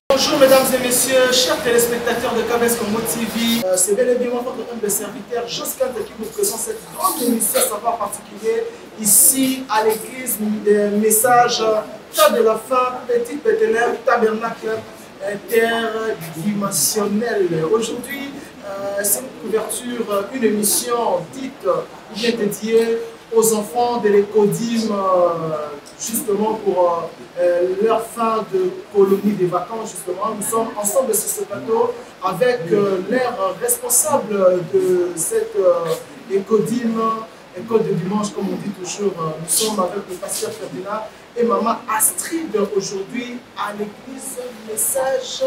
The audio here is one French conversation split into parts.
Bonjour mesdames et messieurs, chers téléspectateurs de KBS Congo TV, c'est bel et bien votre humble serviteur Josquin qui vous présente cette grande émission savoir particulier ici à l'église des messages tas de la fin, petite Bethléem, tabernacle interdimensionnel. Aujourd'hui, c'est une couverture, une émission dite bien dédiée aux enfants de l'écodime, justement pour leur fin de colonie des vacances. Justement, nous sommes ensemble sur ce plateau avec l'air responsable de cette écodime, école de dimanche, comme on dit toujours. Nous sommes avec le pasteur Ferdinand et maman Astrid aujourd'hui à l'église message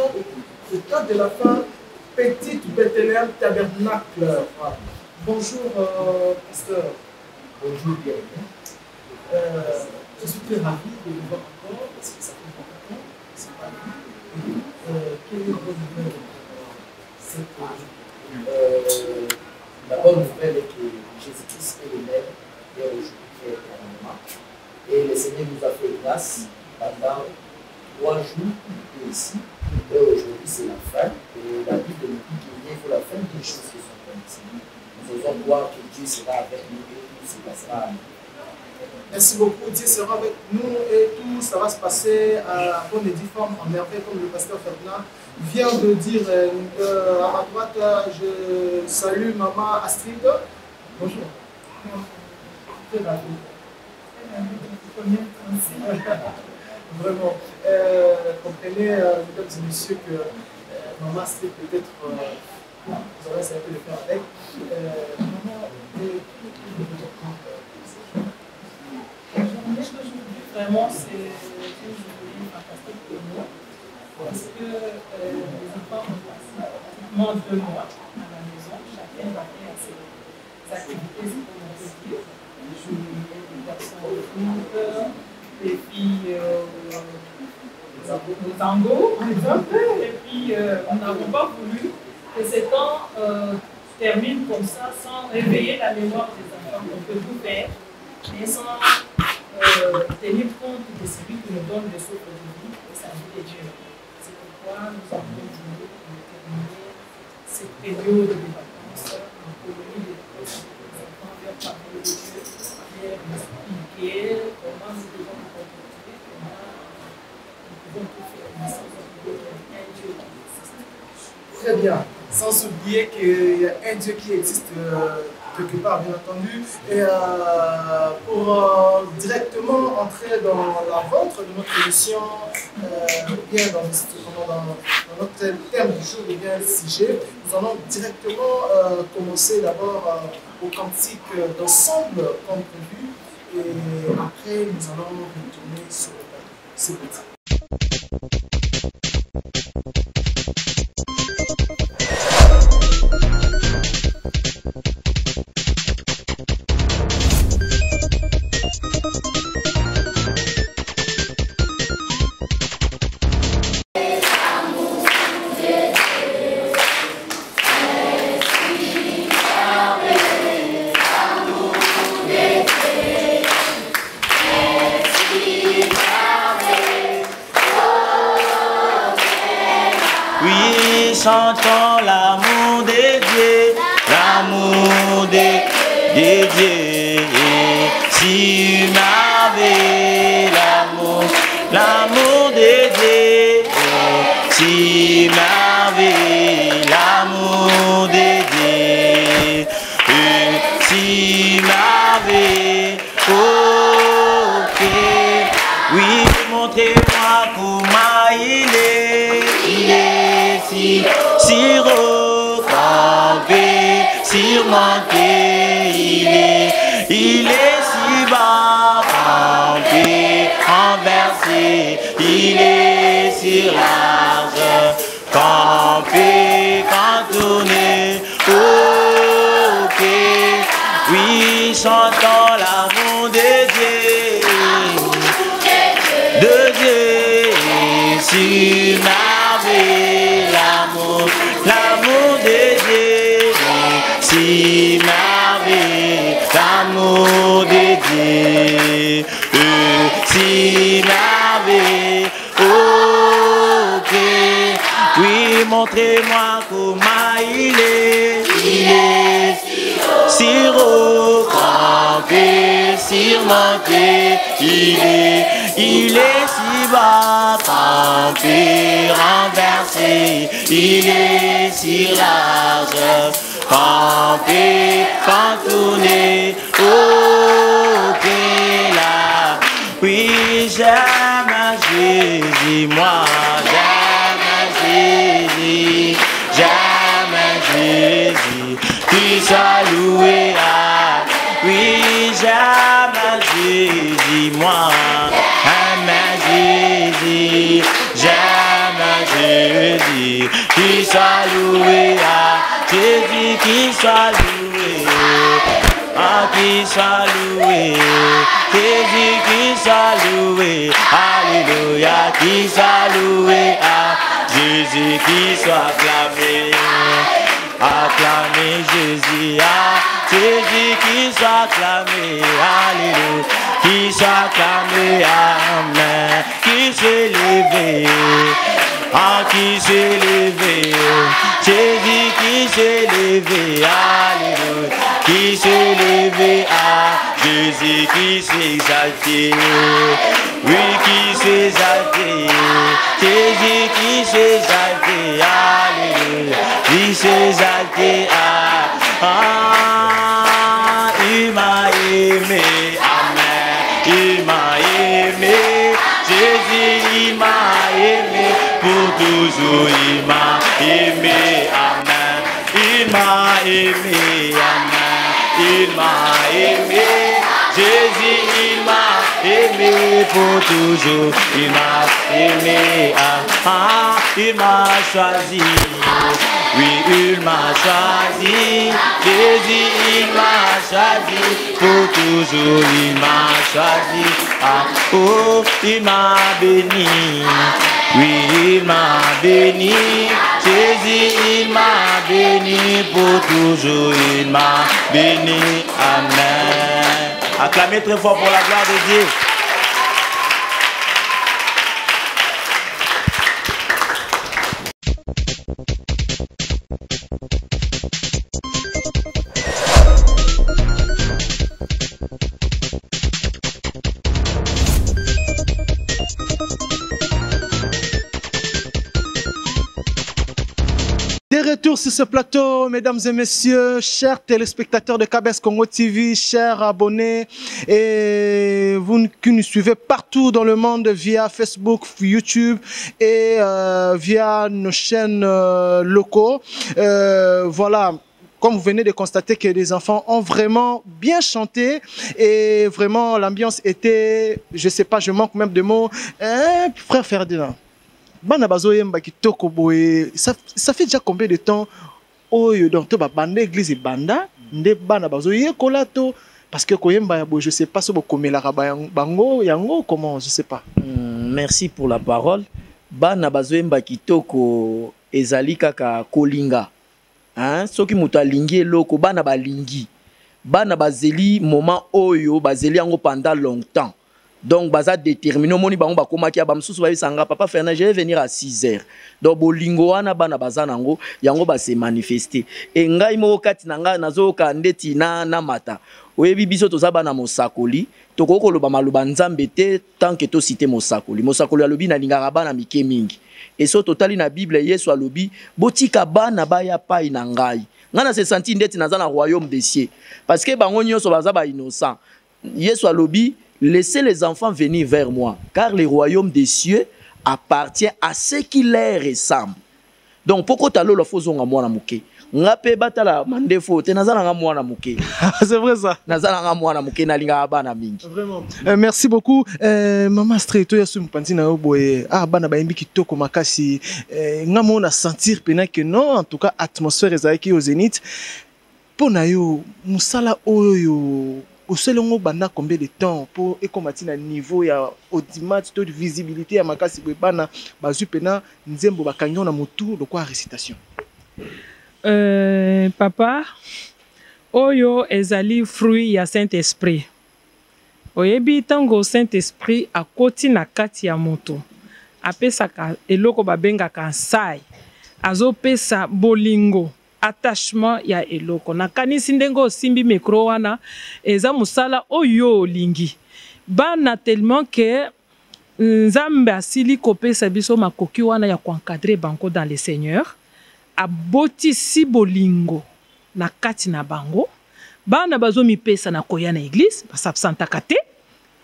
de temps de la fin, petite Bethléem tabernacle. Bonjour pasteur. Bonjour, bienvenue. Je suis très ravi de vous voir encore parce que ça fait longtemps que c'est pas vu. Quelle est la bonne nouvelle cette La bonne nouvelle est que Jésus-Christ est le Maire et aujourd'hui qui est éternellement. Et le Seigneur nous a fait grâce pendant 3 jours ici. Et aujourd'hui c'est la fin. Et la Bible nous dit qu'il faut la fin des choses qui sont permises. Nous osons croire que Dieu sera avec nous et tout se passera à nous. Merci beaucoup. Dieu sera avec nous et tout ça va se passer à bonne et due forme, en merveille, comme le pasteur Ferdinand vient de dire. À ma droite, je salue maman Astrid. Bonjour. Très ravi. Vraiment. Comprenez, mesdames et messieurs, que maman Astrid peut-être, vous aurez essayé de le faire avec. Maman, vraiment, c'est une journée fantastique pour nous parce que les enfants ont passé pratiquement 2 mois à la maison. Chacun va faire ses activités, c'est comme on peut dire. Les garçons au foot, les filles au tango, par exemple. Et puis, nous n'avons pas voulu que ces temps terminent comme ça sans réveiller la mémoire des enfants. On peut tout faire, mais sans tenir compte de celui qui nous donne le souffle de vie, il s'agit de Dieu. C'est pourquoi nous avons voulu terminer cette période de vacances en colonie de vacances pour les enfants, leur parler de Dieu, leur expliquer comment nous devons nous comporter, comment nous pouvons tout faire, mais sans oublier qu'il y a un Dieu qui existe. Très bien, sans oublier qu'il y a un Dieu qui existe quelque part, bien entendu. Et pour directement entrer dans la vôtre de notre émission, bien dans notre thème du jour, et bien sujet, nous allons directement commencer d'abord au cantique d'ensemble comme prévu, et après nous allons retourner sur le thème. C'est parti. Chantons l'amour de Dieu, l'amour de Dieu. Si tu m'avais l'amour de Dieu, si tu m'avais l'amour de Dieu, si tu m'avais, ok, oui, montrez-moi comment il est si recampé, surmonté, il est si bas campé, renversé, il est si large, campé, contourné, ok, oui, chantons l'amour de Dieu, si si merveilleux l'amour, l'amour de Dieu, si merveilleux l'amour de Dieu, si merveilleux, ok, oui, montrez-moi comment il est campé, surmonté, il est si bas, campé, renversé, il est si large, campé, contourné, ok là, oui, j'aime Jésus, moi j'aime Jésus, qui soit loué, oui, j'aime Jésus, moi, j'aime Jésus, Jésus, qui soit loué, Jésus, qui soit loué, qui soit loué, Jésus, qui soit loué, alléluia, qui soit loué, Jésus, qui soit acclamé. Acclamez Jésus, Jésus qui soit acclamé, alléluia, qui soit acclamé, amen, qui s'est levé, qui s'est levé, Jésus qui s'est levé, alléluia, qui s'est levé, Jésus qui s'est exalté, oui qui s'est exalté, Jésus qui s'est exalté, alléluia, qui s'est exalté, il m'a aimé, amen, il m'a aimé, Jésus il m'a aimé, pour toujours il m'a aimé, amen, il m'a aimé, amen, il m'a aimé, Jésus il m'a aimé, pour toujours il m'a aimé, il m'a choisi, oui il m'a choisi, Jésus il m'a choisi, pour toujours il m'a choisi, oh il m'a béni, oui il m'a béni, Jésus il m'a béni, pour toujours il m'a béni, amen. Acclamez très fort pour la gloire de Dieu. De retour sur ce plateau, mesdames et messieurs, chers téléspectateurs de KBS Congo TV, chers abonnés et vous qui nous suivez partout dans le monde via Facebook, YouTube et via nos chaînes locaux. Voilà. Comme vous venez de constater que les enfants ont vraiment bien chanté et vraiment l'ambiance était, je sais pas, je manque même de mots, frère Ferdinand. Bana bazoyemba kitoko boye, ça fait déjà combien de temps oyo donc to ba banda église banda nde bana bazoye kolato parce que koyemba bo je sais pas so bokomela bango yango comment je sais pas. Merci pour la parole. Bana bazoyemba kitoko ezali kaka kolinga. Hein, soki muta lingi eloko bana balingi. Bana bazeli moment oyo bazeli yango pendant longtemps. Donc, baza déterminé. Au moni bango bakoma ki abamsusu ba bisanga papa Fernand, je vais venir à 6h. Donc bolingo wana bana baza nango yango ba se manifester. Et ngai mo kati nanga nazo ka ndeti na mata. Oyebi biso toza bana mosakoli, tokoko loba maloba nzambe te tant que to cité mosakoli. Mosakoli alobi na lingaka bana mike mingi. Et so totali na Bible Yesu alobi botika bana baya pai na ngai. Ngana se senti ndeti naza na royaume des cieux. Parce que bango nyonso baza ba innocent. Yesu alobi laissez les enfants venir vers moi, car le royaume des cieux appartient à ceux qui leur ressemblent. Donc, pourquoi tu as le faisons à moi na muke? Ngape batala mandefo te nazala nga mwana muke. C'est vrai ça. Nazala nga mwana muke na linga bana mingi. Vraiment. Merci beaucoup. Maman Streto ya sumpanzi na oboye. Ah bana ba imbi kitoko makasi. Ngamo na sentir pena que non, en tout cas atmosphère ezaki au zénith. Pona yo musala oyo boselongo banda combien de temps pour ekomati na niveau ya audimat to de visibilité ya makasi boye bana bazwi pena nzembo bakangi na motu lokwa récitation. Papa oyo ezali fruit ya Saint-Esprit. Oyebi tango Saint-Esprit akoti na kati ya moto apesaka eloko babengaka nsai azopesa bolingo attachement ya eloko nakanisi ndenge osimbi micro wana eza musala oyo olingi bana tellement que nzambe asili kopesa biso makoki wana ya encadrer bango dans le Seigneur abotisi bolingo na kati na bango bana bazomipesa na koya na église basabsantaka te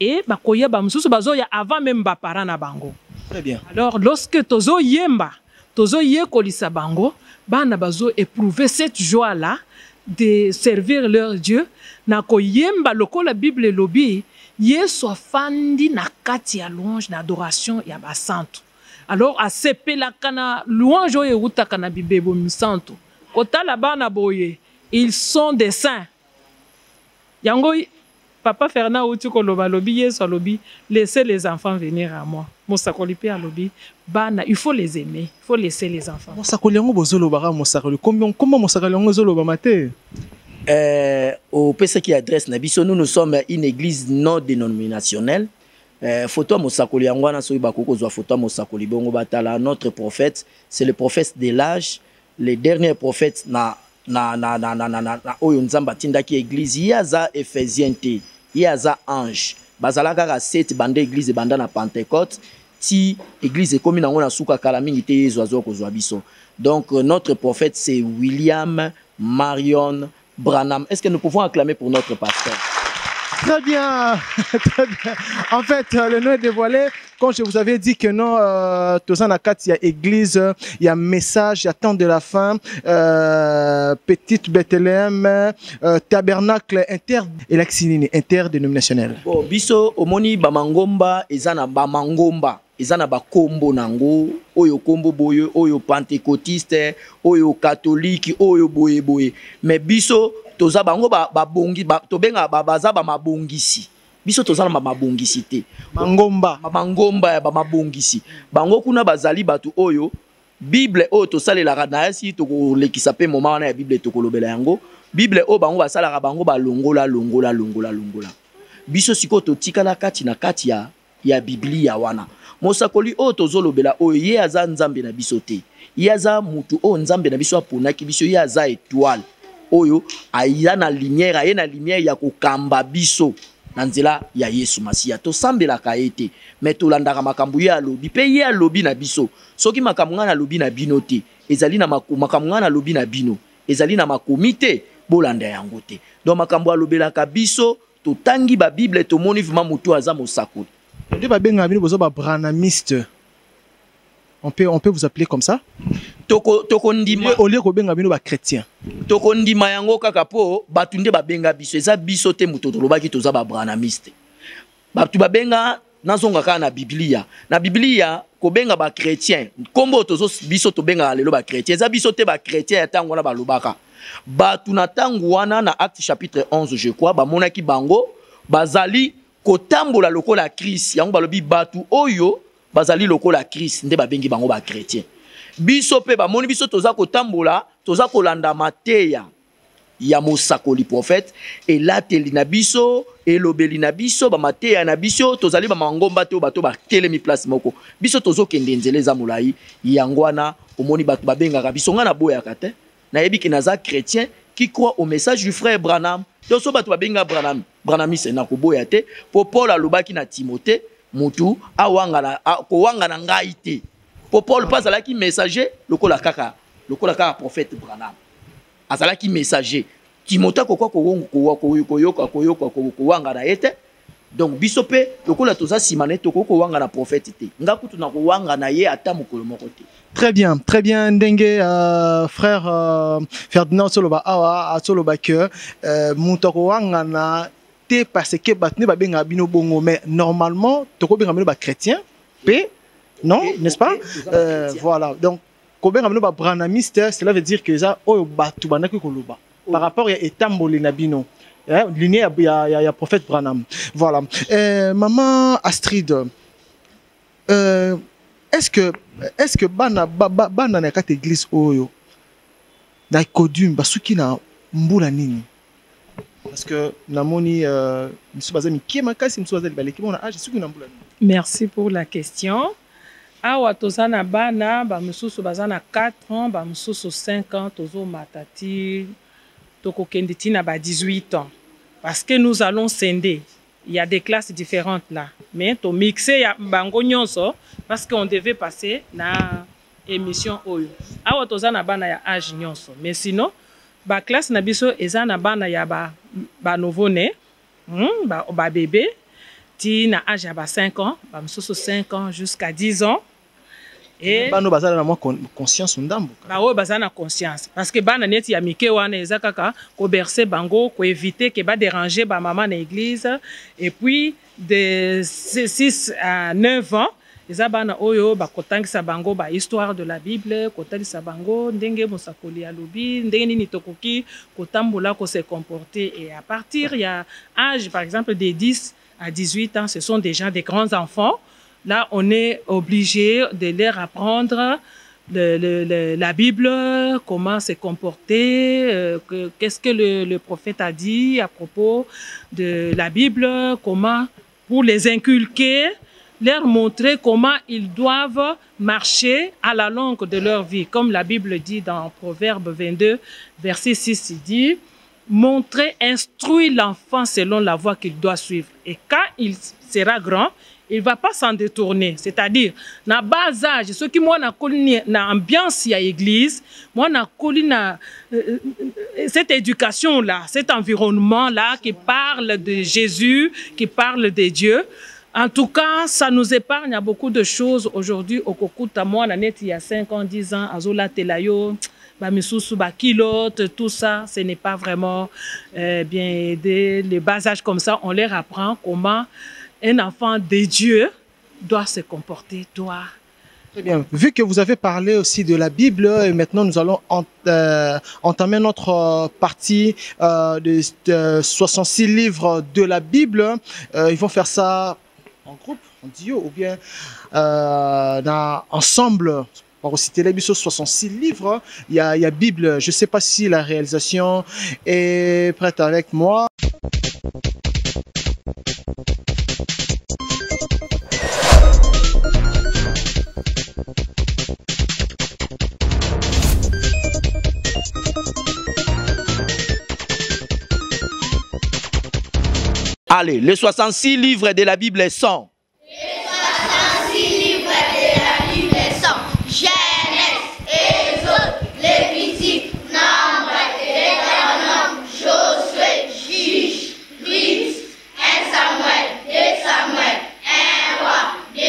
et bakoya bamususu bazoya avant même baparents na bango. Très bien. Alors lorsque tozo yemba tozo yekolisa bango bana bazo éprouver cette joie là de servir leur Dieu na koyemba lokola Bible lobi yesu afandi na kati ya louange na adoration ya basantu. Alors asepelaka na louange oyo eutaka na bibebo misantu kotala bana boye ils sont des saints. Yango Papa Fernand Outiko loba lobi yesu lobi laissez les enfants venir à moi. Mosakoli pe lobi bana il faut les aimer, il faut laisser les enfants. Mosakoli yango bozolo bara mosakoli comment mosakoli yango zolo ba maté au PC qui adresse na biso nous sommes une église non dénominationnelle. Photo mosakoli yango na so bakoko zo photo mosakoli bongo batala notre prophète, c'est le prophète de l'âge, le dernier prophète na oyo nzamba tindaki église yaza Éphésiens te yaza ange bazalaka ka 7 bande église banda na Pentecôte ti église komi nango na suka kala mingi te yezo azo kozwa biso. Donc notre prophète c'est William Marion Branham. Est-ce que nous pouvons acclamer pour notre pasteur? Très bien, très bien. En fait, le nom est dévoilé. Quand je vous avais dit que non, Tozan Akat, il y a église, il y a message, il y a temps de la fin, petite Bethléem, tabernacle interdénominationnel. Bon, biso omoni bamangomba ezana bamangomba ezana bakombo nango oyo kombo boye oyo pentecôtiste oyo catholique oyo boye boye mais biso toza bango babongi tobenga baza bamabongisi biso toza na mabongisi te mangomba ya bamabongisi bango kuna bazali batu oyo Bible oyo tosalelaka na yasi tokolekisa pe moma wana ya Bible tokolobela yango Bible oyo bango basalaka bango balongola biso siko totikala kati na kati ya Biblia wana mosakoli oyo tozolobela oyo ye aza nzambe na biso te ye aza mutu oyo nzambe na biso aponaki biso ye aza étoile oyo aya na lumière aye na lumière ya kokamba biso na nzela ya Yesu Masiya tosambelaka ete mais tolandaka makambo ye alobi pe ye alobi na biso soki makambo ngana alobi na bino te ezali na makambo ngana alobi na bino ezali na makomi te bolanda yango te donc makambo alobelaka biso totangi ba Bible tomoni vraiment mutu aza mosakoli de babenga bino bozo ba branamiste. On peut vous appeler comme ça? Toko ndima au lieu ko benga bino ba chrétien. Toko ndima yango kaka po batunde ba benga biso eza biso te muto tolobaki toza ba branamiste. Batu ba benga nazonga ka na Biblia. Na Biblia ko benga ba chrétien. Kombo tozo biso to benga lelo ba chrétien. Eza biso te ba chrétien ya tango na ba lobaka. Batu na tango wana na Acte chapitre 11 je crois ba monaki bango bazali kotambola lokola Christ. Yango balobi batu oyo bazali lokola Christ nde babengi bango ba chrétien. Biso pe ba moni biso toza kotambola toza kolanda mateya ya mosakoli prophète et la teli na biso elobeli na biso ba mateya na biso tozali ba mangomba te bato ba telemi place moko biso tozo kende nzele za molai yangwana omoni bato babengaka biso ngana boyaka te na yebi ki naza chrétien qui croit au message du frère Branham. Donc so bato babenga Branhamiste na koboya te po Paul alobaki na Timothée mutu awanga na ngai te. Pour Paul pas alaki messager lokola kaka prophète Branham. Azalaki messager. Timothée koyoka na yete. Donc bisope lokola toza simane toko wanga na prophète te. Ngakutu na wanga na ye ata mokolo moko te. Très bien ndenge frère Ferdinand Soloba awa Soloba que mutoko wanga na te parce que batne ba benga bino bongo mais normalement toko benga bino ba chrétien pe non, n'est-ce pas? Voilà. Donc, Koben Ramino Branamiste, cela veut dire que ça, par rapport à Etamboli Nabino, lignée, il y a prophète Branham. Voilà. Maman Astrid, est-ce que bana na kata église oyo na kodum basuki na mbula nini? Parce que namoni merci pour la question. Awa tozana bana ba mususu bazana 4 ans, ba mususu 5 ans, tozo matati toko kenditi na ba 18 ans. Parce que nous allons scinder. Il y a des classes différentes là, mais to mixer ya bango nyonso parce qu'on devait passer na émission oyo. Awa tozana bana ya âge nyonso, mais sinon ba classe na biso ezana bana ya ba nouveau-né, ba bébé ti na âge ya ba 5 ans, ba mususu 5 ans jusqu'à 10 ans. Et bano bazala na mo conscience ndambo. Ba o bazana conscience parce que bana neti ya mike wana ezakaka ko bercer bango ko éviter que ba déranger ba maman na église et puis de 6 à 9 ans eza bana oyo ba kotangisa bango ba histoire de la Bible, kotalisa bango ndenge mosakoli alobi, ndenge nini tokoki kotambola ko se comporter et à partir il y a âge par exemple de 10 à 18 ans, ce sont déjà des grands enfants. Là, on est obligé de leur apprendre la Bible, comment se comporter, qu'est-ce que le prophète a dit à propos de la Bible, comment, pour les inculquer, leur montrer comment ils doivent marcher à la longue de leur vie. Comme la Bible dit dans Proverbe 22, verset 6, il dit, montrer, instruire l'enfant selon la voie qu'il doit suivre. Et quand il sera grand, il ne va pas s'en détourner. C'est-à-dire, dans bas âge, ce qui moi na ambiance à l'église, moi na cette éducation-là, cet environnement-là qui parle de Jésus, qui parle de Dieu. En tout cas, ça nous épargne à beaucoup de choses aujourd'hui. Au Kokuta, moi, il y a 5 ans, 10 ans, Azola Telayo, Bamisusu, Bakilote, tout ça, ce n'est pas vraiment bien aidé. Les bas âges comme ça, on leur apprend comment un enfant de Dieu doit se comporter, doit... Très bien. Vu que vous avez parlé aussi de la Bible, et maintenant nous allons entamer notre partie de 66 livres de la Bible. Ils vont faire ça en groupe, en duo, ou bien ensemble. On va citer les 66 livres. Il y a Bible. Je ne sais pas si la réalisation est prête avec moi. Allez, les 66 livres de la Bible sont. Les 66 livres de la Bible sont Genèse, Exode, Lévitique, Nombre, Deutéronome, Josué, Juge, Ruth, 1 Samuel, 2 Samuel, 1 roi, 2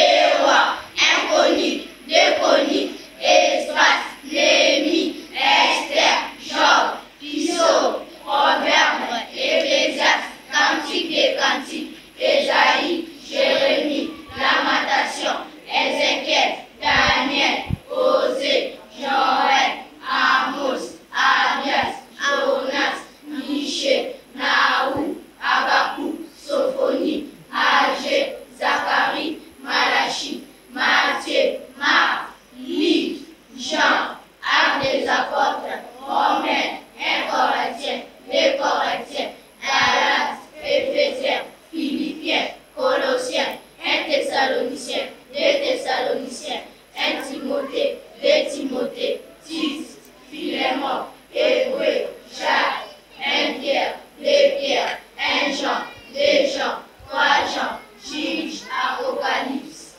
rois, 1 chronique, 2 chroniques, Esdras, Néhémie, Esther, Job, Psaume, Proverbe, Ecclésiaste, Cantique des Cantiques, Ésaïe, Jérémie, Lamentation, Ézéchiel, Daniel, Osée, Joël, Amos, Abias, Jonas, Michée, Naoum, Habakkuk, Sophonie, Agé, Zacharie, Malachie, Matthieu, Marc, Luc, Jean, Actes des Apôtres, Romains, 1 Corinthiens, 2 Corinthiens, Galates, Éphésiens, Philippiens, Colossiens, 1 Thessaloniciens, 2 Thessaloniciens, 1 Timothée, 2 Timothée, Tite, Philémon, Hébreu, Jacques, 1 Pierre, 2 Pierre, 1 Jean, 2 Jean, 3 Jean, Juge, Apocalypse.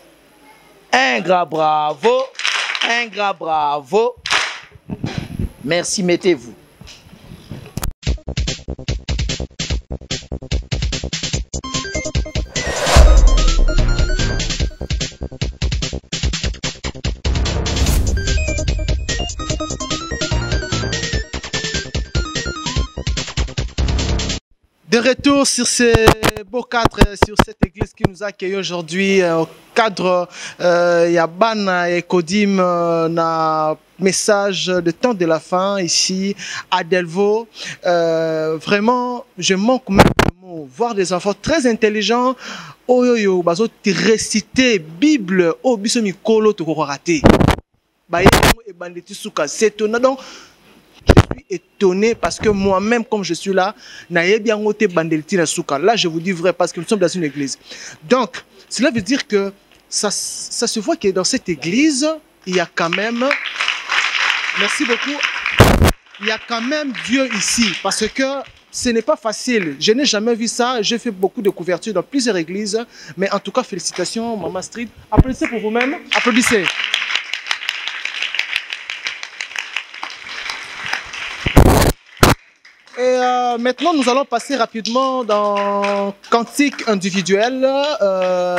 Un grand bravo, un grand bravo. Merci, mettez-vous. De retour sur ces beaux cadres, sur cette église qui nous accueille aujourd'hui, au cadre Yabana et Kodim, na message de temps de la fin ici à Delvaux. Vraiment, je manque même de mots. Voir des enfants très intelligents, oyoyo, bazo réciter Bible, oh bisomi kolo to raté. C'est étonnant. Donc, je suis étonné parce que moi-même, comme je suis là, là, je vous dis vrai parce que nous sommes dans une église. Donc, cela veut dire que ça se voit que dans cette église, il y a quand même, merci beaucoup, il y a quand même Dieu ici parce que ce n'est pas facile. Je n'ai jamais vu ça. J'ai fait beaucoup de couvertures dans plusieurs églises. Mais en tout cas, félicitations, Maman Street. Applaudissez pour vous-même. Applaudissez. Et maintenant, nous allons passer rapidement dans cantique individuel.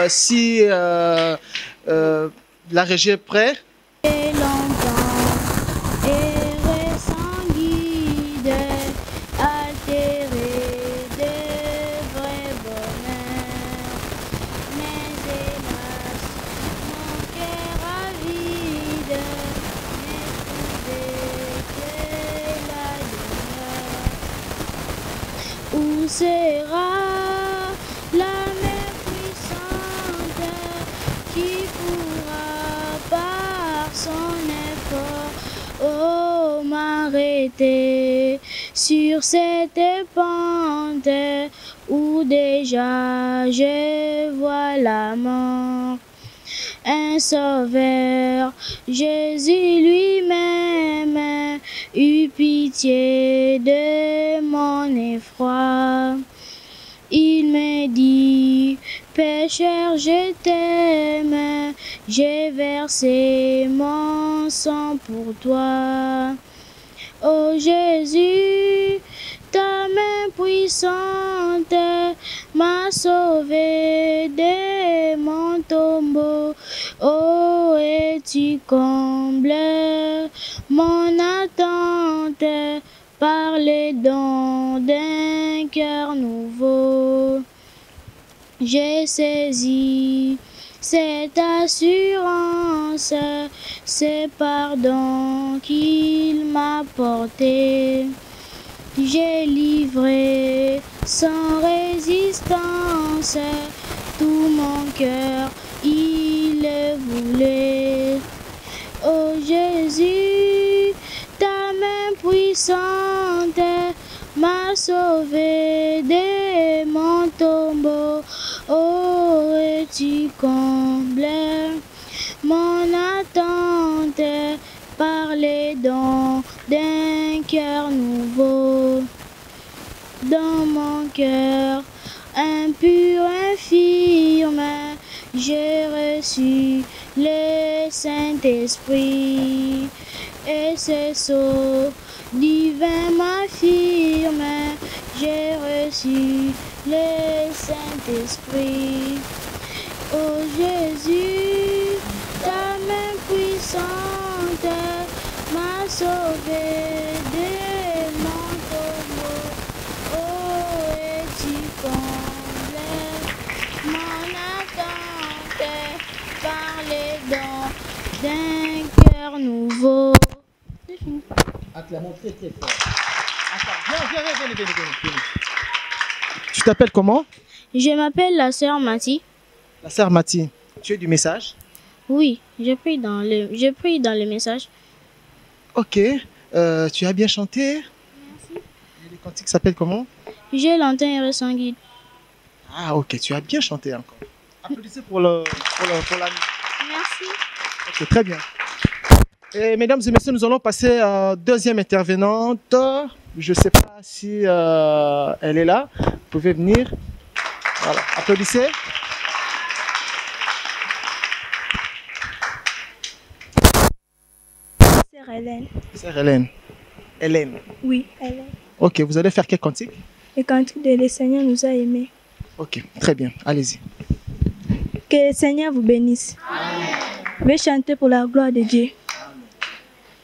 Si la régie est prête. Et longtemps, errer sans guide, altéré de vrai bonheur. Mais hélas, mon cœur avide, n'éprouvait que la douleur. Où sera la main puissante qui pourra par son effort, oh, m'arrêter sur cette pente où déjà je vois la mort. Un sauveur, Jésus lui-même, eut pitié de mon effroi. Il me dit, pécheur, je t'aime, j'ai versé mon sang pour toi. Oh Jésus, ta main puissante m'a sauvé de mon tombeau. Oh, et tu combles mon attente par les dons d'un cœur nouveau. J'ai saisi cette assurance, ce pardon qu'il m'a porté. J'ai livré sans résistance tout mon cœur, il le voulait. Oh Jésus, ta main puissante m'a sauvé de mon tombeau. Oh, et tu combles mon attente par les dons d'un cœur nouveau. Dans mon cœur impur, infirme, j'ai reçu le Saint-Esprit. Et ce sceau divin m'affirme, j'ai reçu le Saint-Esprit. Oh Jésus, ta main puissante m'a sauvé de mon tombeau. Oh, et tu combles mon attente par les dons d'un cœur nouveau. Acclamons très très fort. Viens. Tu t'appelles comment? Je m'appelle la sœur Mathie. La sœur Mathie. Tu es du message? Oui, je prie dans le message. Ok. Tu as bien chanté? Merci. Et le cantique s'appelle comment? J'ai longtemps erré sans guide. Ah ok, tu as bien chanté encore. Applaudissez pour la... Merci. Ok, très bien. Et mesdames et messieurs, nous allons passer à deuxième intervenante. Je ne sais pas si elle est là. Vous pouvez venir. Voilà, applaudissez. Sœur Hélène. Sœur Hélène. Hélène. Oui, Hélène. Ok, vous allez faire quel cantique? Le cantique de le Seigneur nous a aimés. Ok, très bien. Allez-y. Que le Seigneur vous bénisse. Amen. Je vais chanter pour la gloire de Dieu.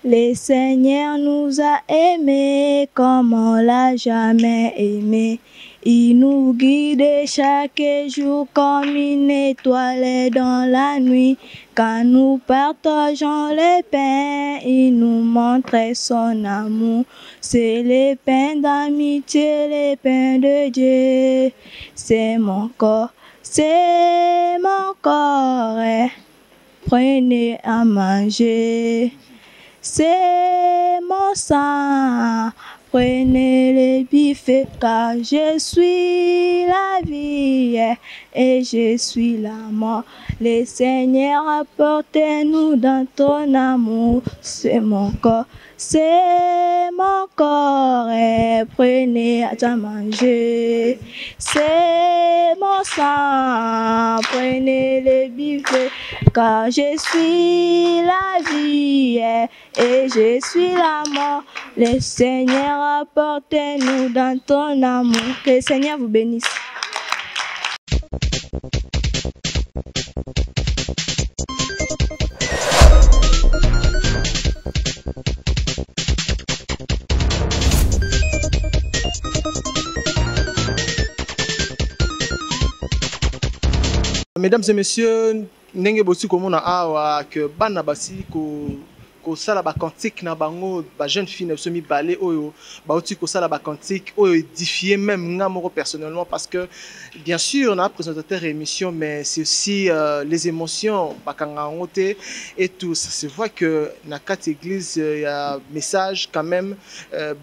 Le Seigneur nous a aimés comme on l'a jamais aimé. Il nous guide chaque jour comme une étoile dans la nuit. Quand nous partageons les pains, il nous montre son amour. C'est les pains d'amitié, les pains de Dieu. C'est mon corps, c'est mon corps. Prenez à manger. C'est mon sang. Prenez les biffes, car je suis la vie et je suis la mort. Le Seigneur, apportez-nous dans ton amour. C'est mon corps, c'est mon corps. Et prenez à manger. C'est mon sang. Prenez les biffes, car je suis la vie et je suis la mort. Le Seigneur, apportez-nous dans ton amour. Que le Seigneur vous bénisse. Mesdames et messieurs, ndenge bosi komona awa que bana basi ko sala ba cantique na bango ba jeune fille na semi balé oyo ba oti ko sala ba cantique oyo édifier même nga moko personnellement parce que bien sûr on a présentateur émission mais c'est aussi les émotions bakanga ngote et tout ça se voit que na quatre église il y a message quand même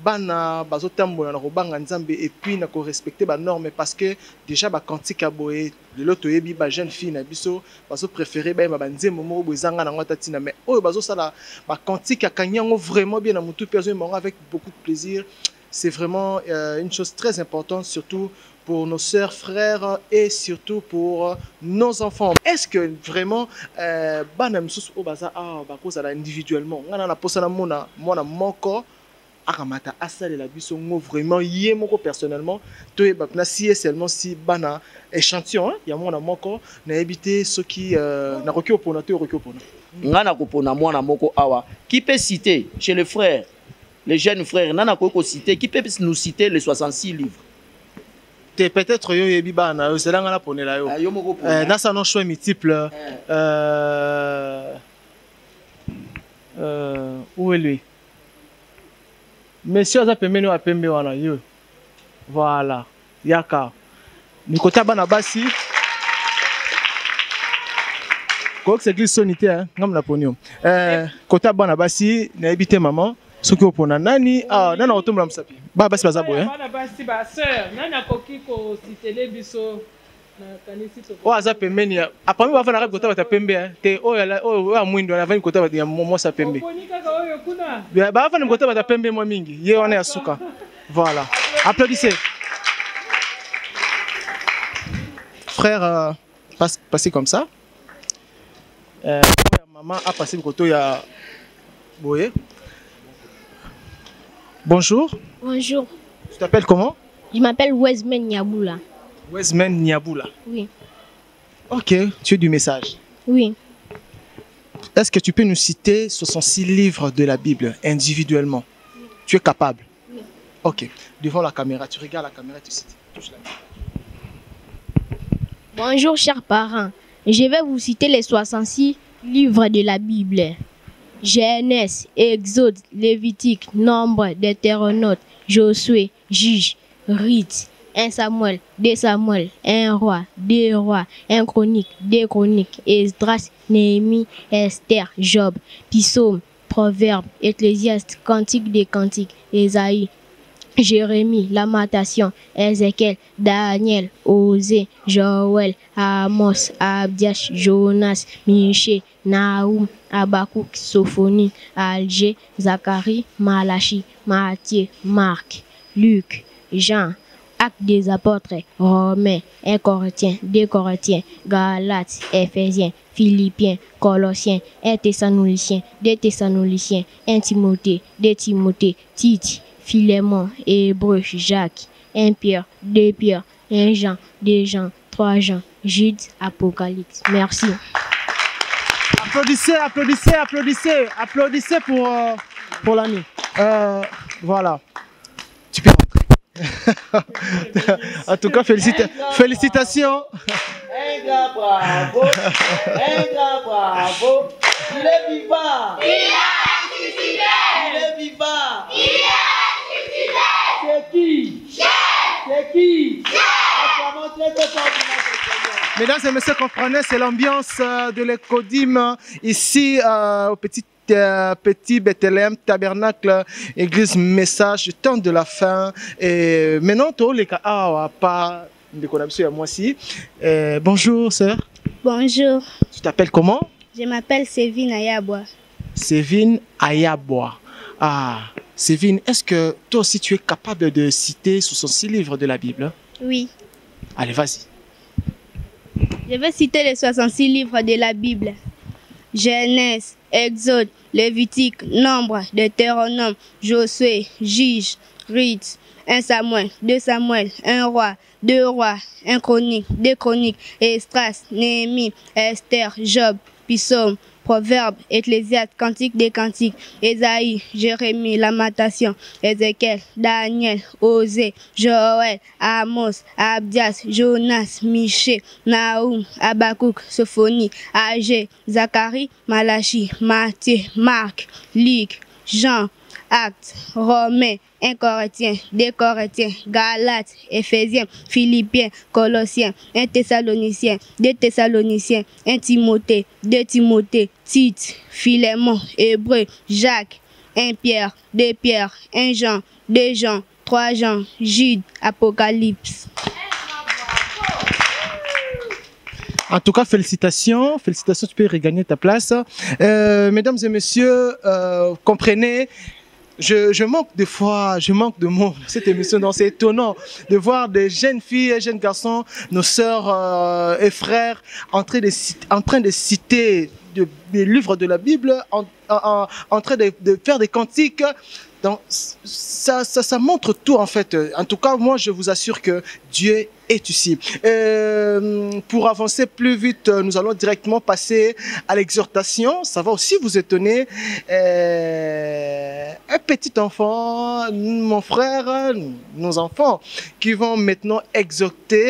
bana bazotambola na robanga nzambe et puis na ko respecter ba normes parce que déjà ba cantique a boé de l'autre yebi ba jeune fille na biso bazo préférer ba nzembo moko bozanga na ngota tina mais oyo bazo sala ba cantique à Kanyango vraiment bien à mon tout personne avec beaucoup de plaisir. C'est vraiment une chose très importante, surtout pour nos sœurs, frères et surtout pour nos enfants. Est-ce que vraiment banam sous au bazar individuellement on a la posa na mona mona moko akamata asale la biso vraiment yé moko personnellement to na si seulement si bana échantillon il y a mona moko na éviter ceux qui na roki opona to roki opona ngana kopona mwana moko awa qui peut citer chez les frères les jeunes frères nana ko citer qui peut nous citer les 66 livres peut-être yo yebi bana yo c'est là ngana ponela yo na ça non choix multiple où est lui monsieur aza pembeni wa pembe wana yo voilà yaka nikota bana basi c'est église sonité hein ngam na ponio kota bana basi na ebité maman soki opona nani nana otombola msapi ba basi baza boye bana basi ba sœur nana koki ko citer biso na kanisi to o aza pembeni apami ba fana kota bata pembe hein te o ya mwindo na vani kota bata mosa pembe ba fana kota bata pembe mo mingi ye wana ya suka voilà applaudissez frère passez comme ça maman a passé le côté à Boye. Bonjour. Bonjour. Tu t'appelles comment? Je m'appelle Wesmen Niaboula. Wesmen Niaboula. Oui. Ok, tu es du message. Oui. Est-ce que tu peux nous citer 66 livres de la Bible individuellement? Oui. Tu es capable? Oui. Ok. Devant la caméra, tu regardes la caméra, tu cites. Touche la caméra. Bonjour chers parents. Je vais vous citer les 66 livres de la Bible. Genèse, Exode, Lévitique, Nombre, Deutéronome, Josué, Juge, Rite, 1 Samuel, 2 Samuel, 1 Roi, 2 Rois, 1 Chronique, 2 Chroniques, Esdras, Néhémie, Esther, Job, Psaume, Proverbe, Ecclésiaste, Cantique des Cantiques, Ésaïe, Jérémie, Lamentation, Ézéchiel, Daniel, Osée, Joël, Amos, Abdias, Jonas, Michée, Naoum, Habakkuk, Sophonie, Alger, Zacharie, Malachi, Matthieu, Marc, Luc, Jean, Actes des Apôtres, Romains, 1 Corinthiens, 2 Corinthiens, Galates, Éphésiens, Philippiens, Colossiens, 1 Thessaloniciens, 2 Thessaloniciens, 1 Timothée, 2 Timothée, Tite, Philémon, Hébreu, Jacques, 1 Pierre, 2 Pierre, 1 Jean, 2 Jean, 3 Jean, Jude, Apocalypse. Merci. Applaudissez, applaudissez, applaudissez, applaudissez pour l'ami. Voilà. Tu peux rentrer. En tout cas, félicitations. Un grand bravo. Un grand bravo. Il est vivant. Il est vivant. C'est qui? C'est qui? Mesdames et messieurs, comprenez, c'est l'ambiance de l'Ecodim ici au petit Bethléem, tabernacle, église, message, temps de la fin. Et maintenant, bonjour, sœur. Bonjour, Tu t'appelles comment? je m'appelle Sévine Ayabois. Sévine Ayabois. Ah, Sévine, est-ce que toi aussi tu es capable de citer 66 livres de la Bible? Oui, Allez, vas-y. je vais citer les 66 livres de la Bible. Genèse, Exode, Lévitique, Nombre, Deutéronome, Josué, Juge, Ruth, 1 Samuel, 2 Samuel, 1 Roi, 2 Rois, 1 Chronique, 2 Chroniques, Esdras, Néhémie, Esther, Job, Psaume, Proverbe, Ecclésiaste, Cantique des Cantiques, Ésaïe, Jérémie, Lamentation, Ézéchiel, Daniel, Osée, Joël, Amos, Abdias, Jonas, Michée, Naoum, Habakkuk, Sophonie, Agé, Zacharie, Malachie, Matthieu, Marc, Luc, Jean, Actes, Romains, 1 Corinthiens, 2 Corinthiens, Galates, Éphésiens, Philippiens, Colossiens, 1 Thessaloniciens, 2 Thessaloniciens, 1 Timothée, 2 Timothée, Tite, Philémon, Hébreu, Jacques, 1 Pierre, 2 Pierre, 1 Jean, 2 Jean, 3 Jean, Jude, Apocalypse. En tout cas, félicitations, tu peux regagner ta place. Mesdames et messieurs, comprenez, je manque de fois, je manque de mots dans cette émission, donc c'est étonnant de voir des jeunes filles et jeunes garçons, nos sœurs et frères, en train de citer des livres de la Bible, en train de faire des cantiques. Donc, ça montre tout en fait. En tout cas, moi, je vous assure que Dieu est ici. Pour avancer plus vite, nous allons directement passer à l'exhortation. Ça va aussi vous étonner. Un petit enfant, mon frère, nos enfants, qui vont maintenant exhorter.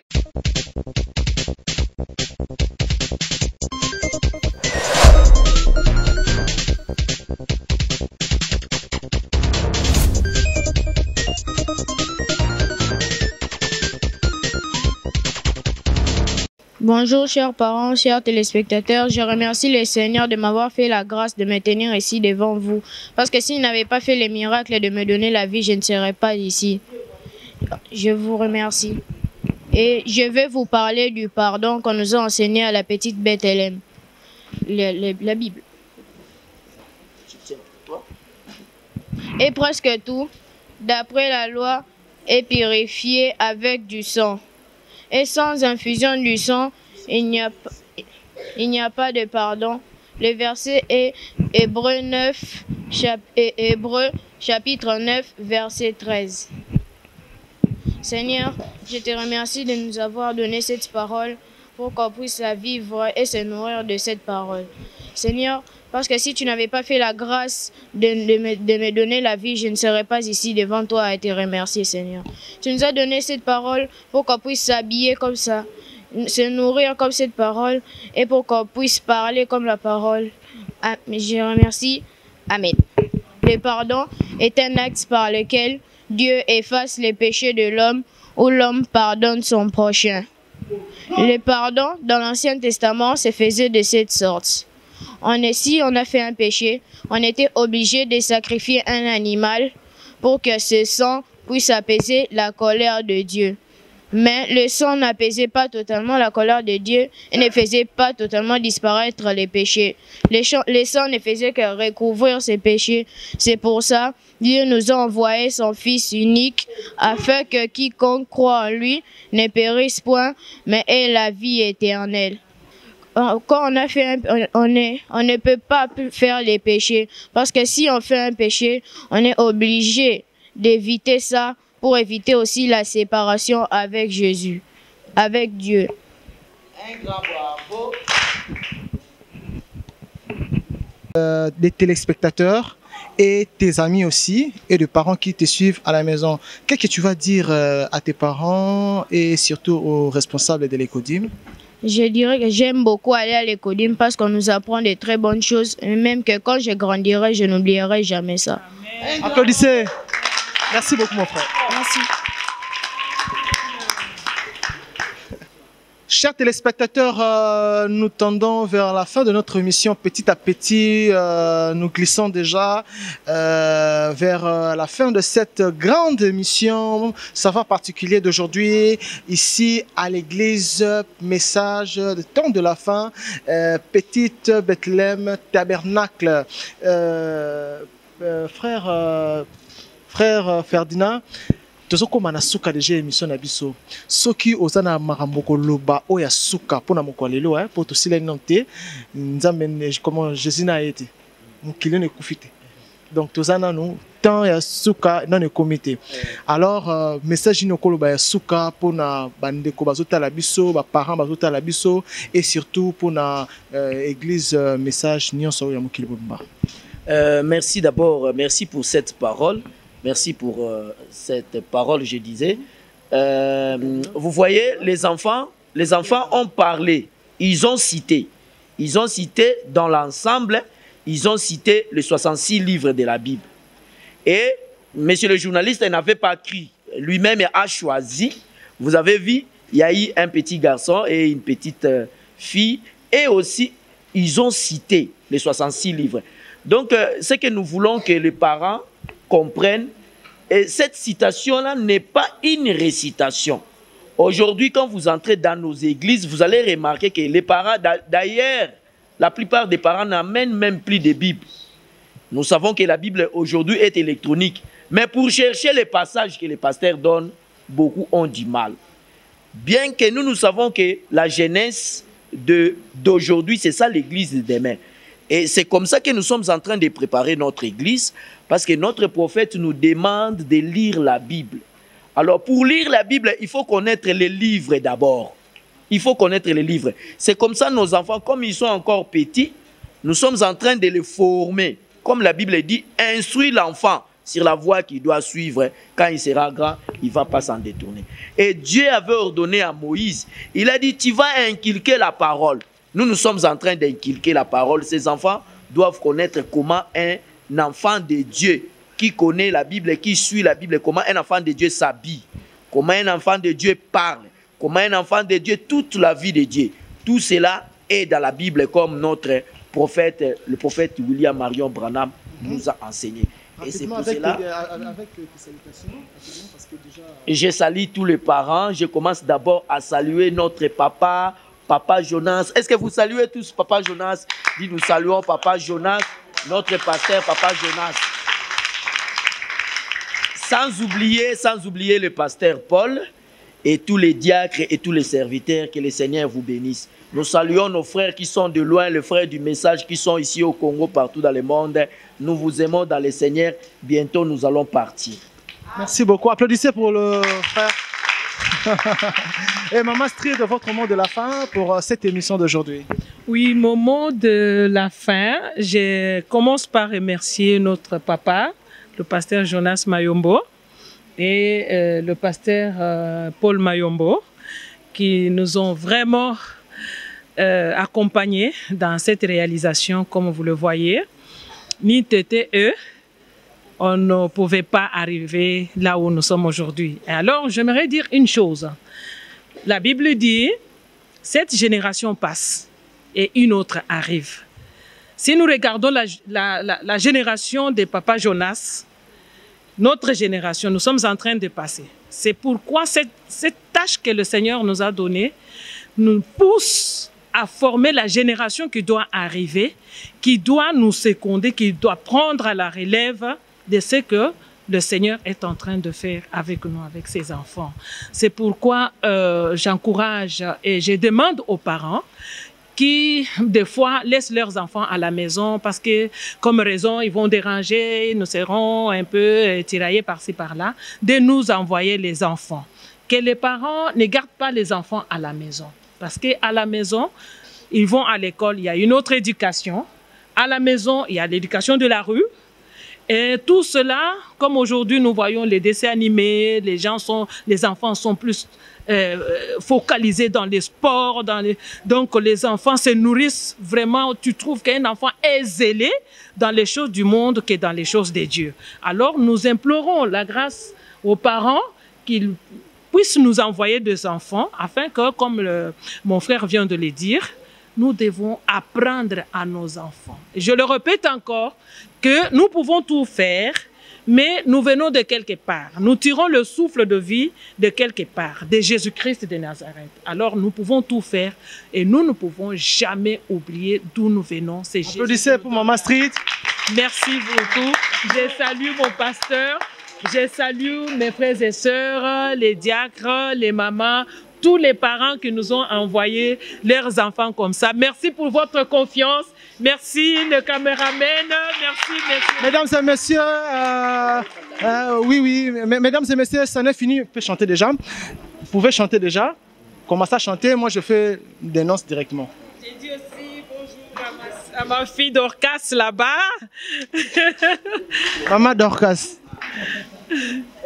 Bonjour chers parents, chers téléspectateurs, je remercie le Seigneur de m'avoir fait la grâce de me tenir ici devant vous. Parce que s'il n'avait pas fait les miracles de me donner la vie, je ne serais pas ici. Je vous remercie. Et je vais vous parler du pardon qu'on nous a enseigné à la petite Bethléem, la Bible. Et presque tout, d'après la loi, est purifié avec du sang. Et sans infusion du sang, il n'y a pas de pardon. Le verset est Hébreu chapitre 9, verset 13. Seigneur, je te remercie de nous avoir donné cette parole pour qu'on puisse la vivre et se nourrir de cette parole. Seigneur, parce que si tu n'avais pas fait la grâce de me donner la vie, je ne serais pas ici devant toi à te remercier, Seigneur. Tu nous as donné cette parole pour qu'on puisse s'habiller comme ça, se nourrir comme cette parole et pour qu'on puisse parler comme la parole. Je remercie. Amen. Le pardon est un acte par lequel Dieu efface les péchés de l'homme ou l'homme pardonne son prochain. Le pardon dans l'Ancien Testament se faisait de cette sorte. Si on a fait un péché, on était obligé de sacrifier un animal pour que ce sang puisse apaiser la colère de Dieu. Mais le sang n'apaisait pas totalement la colère de Dieu et ne faisait pas totalement disparaître les péchés. Le sang ne faisait que recouvrir ces péchés. C'est pour ça que Dieu nous a envoyé son Fils unique afin que quiconque croit en lui ne périsse point, mais ait la vie éternelle. Quand on a fait on ne peut pas faire les péchés. Parce que si on fait un péché, on est obligé d'éviter ça pour éviter aussi la séparation avec Jésus, avec Dieu. Un grand bravo. Des téléspectateurs, et tes amis aussi, et les parents qui te suivent à la maison. Qu'est-ce que tu vas dire à tes parents et surtout aux responsables de l'Ecodim? Je dirais que j'aime beaucoup aller à l'Ecodim parce qu'on nous apprend de très bonnes choses, et même que quand je grandirai, je n'oublierai jamais ça. Amen. Applaudissez. Merci beaucoup mon frère. Merci. Chers téléspectateurs, nous tendons vers la fin de notre émission. Petit à petit, nous glissons déjà vers la fin de cette grande émission, savoir particulier d'aujourd'hui, ici à l'église, message de temps de la fin, Petite Bethléem Tabernacle. Frère Ferdinand, tozokoma na suka deja émission na biso soki ozana makambo koloba oya suka pona moko lelo po tosila nonte nzambe comment Jésus na été mukile ne kufite donc tozana no temps ya suka non ne comité alors message no koloba ya suka pona bandeko bazota la biso ba parents bazota la biso et surtout pona église message nyonso ya mukile bomba. Merci d'abord, merci pour cette parole. Merci pour cette parole, je disais. Vous voyez, les enfants ont parlé, ils ont cité dans l'ensemble, ils ont cité les 66 livres de la Bible. Et monsieur le journaliste n'avait pas écrit, lui-même a choisi. Vous avez vu, il y a eu un petit garçon et une petite fille, et aussi, ils ont cité les 66 livres. Donc, ce que nous voulons que les parents comprennent, et cette citation-là n'est pas une récitation. Aujourd'hui, quand vous entrez dans nos églises, vous allez remarquer que les parents, d'ailleurs, la plupart des parents n'amènent même plus de Bible. Nous savons que la Bible aujourd'hui est électronique. Mais pour chercher les passages que les pasteurs donnent, beaucoup ont du mal. Bien que nous savons que la jeunesse d'aujourd'hui, c'est ça l'église de demain. Et c'est comme ça que nous sommes en train de préparer notre église, parce que notre prophète nous demande de lire la Bible. Alors pour lire la Bible, il faut connaître les livres d'abord. Il faut connaître les livres. C'est comme ça nos enfants, comme ils sont encore petits, nous sommes en train de les former. Comme la Bible dit, instruis l'enfant sur la voie qu'il doit suivre. Quand il sera grand, il ne va pas s'en détourner. Et Dieu avait ordonné à Moïse, il a dit, tu vas inculquer la parole. Nous sommes en train d'inculquer la parole. Ces enfants doivent connaître comment un enfant de Dieu qui connaît la Bible, qui suit la Bible, comment un enfant de Dieu s'habille, comment un enfant de Dieu parle, comment un enfant de Dieu, toute la vie de Dieu. Tout cela est dans la Bible comme notre prophète, le prophète William Marion Branham nous a enseigné. Et c'est pour cela que je salue tous les parents. Je commence d'abord à saluer notre papa, Papa Jonas. Est-ce que vous saluez tous Papa Jonas? Dis, nous saluons Papa Jonas, notre pasteur Papa Jonas. Sans oublier le pasteur Paul et tous les diacres et tous les serviteurs, que le Seigneur vous bénisse. Nous saluons nos frères qui sont de loin, les frères du message qui sont ici au Congo, partout dans le monde. Nous vous aimons dans le Seigneur. Bientôt, nous allons partir. Merci beaucoup. Applaudissez pour le frère. Et Maman Astrid, votre mot de la fin pour cette émission d'aujourd'hui. Oui, mon mot de la fin, je commence par remercier notre papa, le pasteur Jonas Mayombo, et le pasteur Paul Mayombo, qui nous ont vraiment accompagnés dans cette réalisation, comme vous le voyez. Ni t'étais eux, on ne pouvait pas arriver là où nous sommes aujourd'hui. Et alors, j'aimerais dire une chose. La Bible dit, cette génération passe et une autre arrive. Si nous regardons la génération de Papa Jonas, notre génération, nous sommes en train de passer. C'est pourquoi cette tâche que le Seigneur nous a donnée nous pousse à former la génération qui doit arriver, qui doit nous seconder, qui doit prendre à la relève de ce que le Seigneur est en train de faire avec nous, avec ses enfants. C'est pourquoi j'encourage et je demande aux parents qui, des fois, laissent leurs enfants à la maison parce que, comme raison, ils vont déranger, nous serons un peu tiraillés par-ci, par-là, de nous envoyer les enfants. Que les parents ne gardent pas les enfants à la maison. Parce qu'à la maison, ils vont à l'école, il y a une autre éducation. À la maison, il y a l'éducation de la rue. Et tout cela, comme aujourd'hui nous voyons les dessins animés, les enfants sont plus focalisés dans les sports, donc les enfants se nourrissent vraiment. Tu trouves qu'un enfant est zélé dans les choses du monde que dans les choses de Dieu. Alors nous implorons la grâce aux parents qu'ils puissent nous envoyer des enfants afin que, comme mon frère vient de le dire, nous devons apprendre à nos enfants. Et je le répète encore, que nous pouvons tout faire, mais nous venons de quelque part. Nous tirons le souffle de vie de quelque part, de Jésus-Christ de Nazareth. Alors nous pouvons tout faire et nous ne pouvons jamais oublier d'où nous venons. C'est Jésus. Applaudissez pour Maman Street. Merci beaucoup. Je salue mon pasteur. Je salue mes frères et sœurs, les diacres, les mamans, tous les parents qui nous ont envoyé leurs enfants comme ça. Merci pour votre confiance. Merci le caméraman. Merci, merci. Mesdames et messieurs, oui, mesdames et messieurs, ça n'est fini. Vous pouvez chanter déjà. Vous pouvez chanter déjà. Commencez à chanter. Moi, je fais des noces directement. J'ai dit aussi bonjour à ma fille Dorcas là-bas. Maman Dorcas.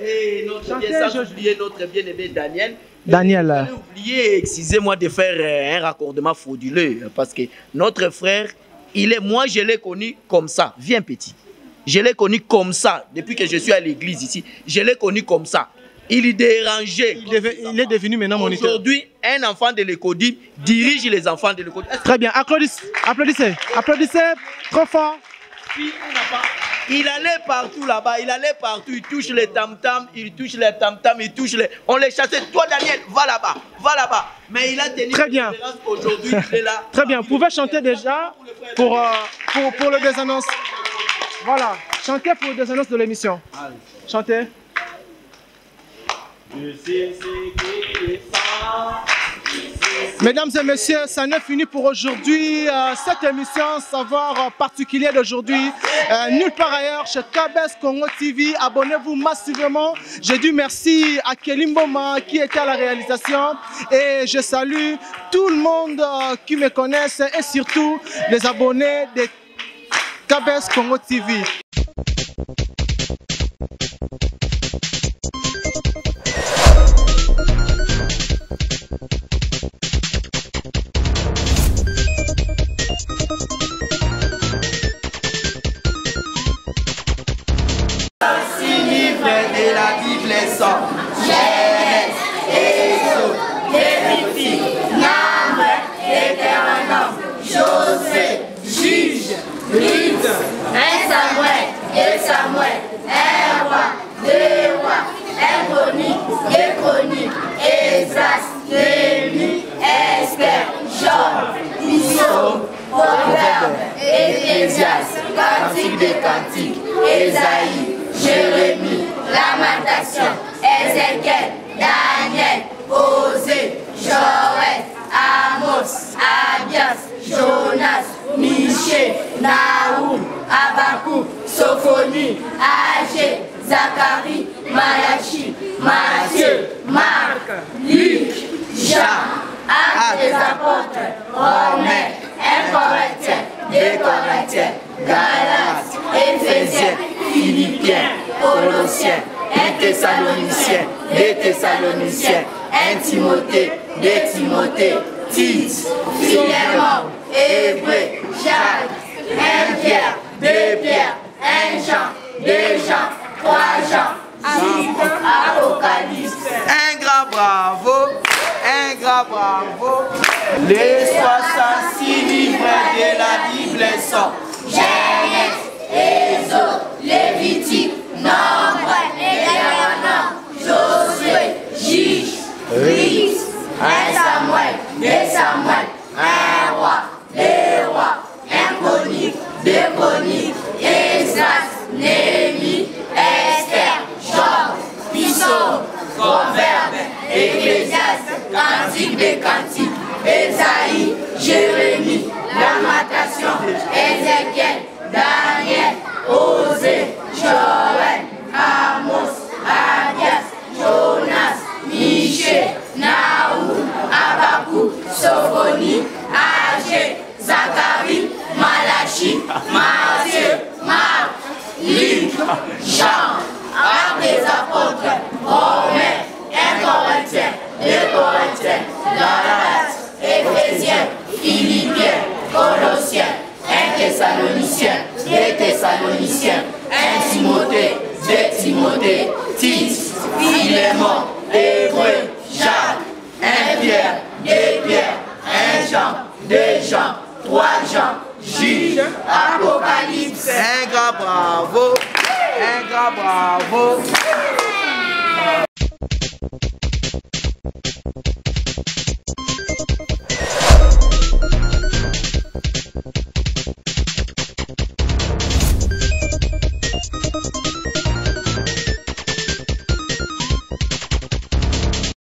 Et notre bien-aimé Daniel. Daniel. J'ai oublié, excusez-moi de faire un raccordement frauduleux, parce que notre frère, moi je l'ai connu comme ça. Viens petit. Je l'ai connu comme ça, depuis que je suis à l'église ici. Je l'ai connu comme ça. Il dérangeait. Il est devenu maintenant moniteur. Aujourd'hui, un enfant de l'Ecodim dirige les enfants de l'Ecodim. Très bien, applaudissez. Applaudissez, trop fort. Il allait partout là-bas, il allait partout, il touche les tam-tams, on les chassait. Toi Daniel, va là-bas. Mais il a tenu très bien. Aujourd'hui, il est là. Très bien, vous pouvez chanter déjà pour le désannonce. Voilà, chantez pour le désannonce de l'émission. Chantez. Mesdames et messieurs, ça n'est fini pour aujourd'hui. Cette émission, savoir particulier d'aujourd'hui, nulle part ailleurs, chez KBS Congo TV. Abonnez-vous massivement. Je dis merci à Kelimboma qui était à la réalisation. Et je salue tout le monde qui me connaisse et surtout les abonnés de KBS Congo TV. Genèse, Exode, Lévitique, Nombre, Deutéronome, Josué, Juge, Ruth, 1 Samuel, 2 Samuel, 1 roi, 2 rois, 1 chronique, 2 chroniques, Esdras, Néhémie, Esther, Job, Psaume, Proverbe, Ecclésiaste, Cantique des Cantiques, Ésaïe, Jérémie, Lamentation, Ézéchiel, Daniel, Osée, Joël, Amos, Abias, Jonas, Michée, Naoum, Habakkuk, Sophonie, Agé, Zacharie, Malachi, Matthieu, Marc, Luc, Jean, Actes des Apôtres, Romains, 1 Corinthiens, 2 Corinthiens, Galates, Éphésiens, Philippiens, Colossiens, 1 Thessaloniciens, 2 Thessaloniciens, 1 Timothée, 2 Timothée, Tite, Philémon, Hébreu, Jacques, 1 Pierre, 2 Pierre, 1 Jean, 2 Jean, 3 Jean, Apocalypse. Un grand bravo. Les 66 livres de la Bible sont Genèse, Exode, Lévitique, Nombre, Deutéronome, Josué, Juge, Ruth, 1 Samuel, 2 Samuel, 1 roi, 2 rois, 1 chronique, 2 chroniques, Esdras, Néhémie, Esther, Job, Psaume, Proverbe, Ecclésiaste, Cantique des Cantiques, Ésaïe, Jérémie, Lamentation, Ézéchiel, Daniel, Osée, Joël, Amos, Abias, Jonas, Michée, Naoum, Habakkuk, Sophonie, Agé, Zacharie, Malachi, Matthieu, Marc, Luc, bravo, un grand bravo.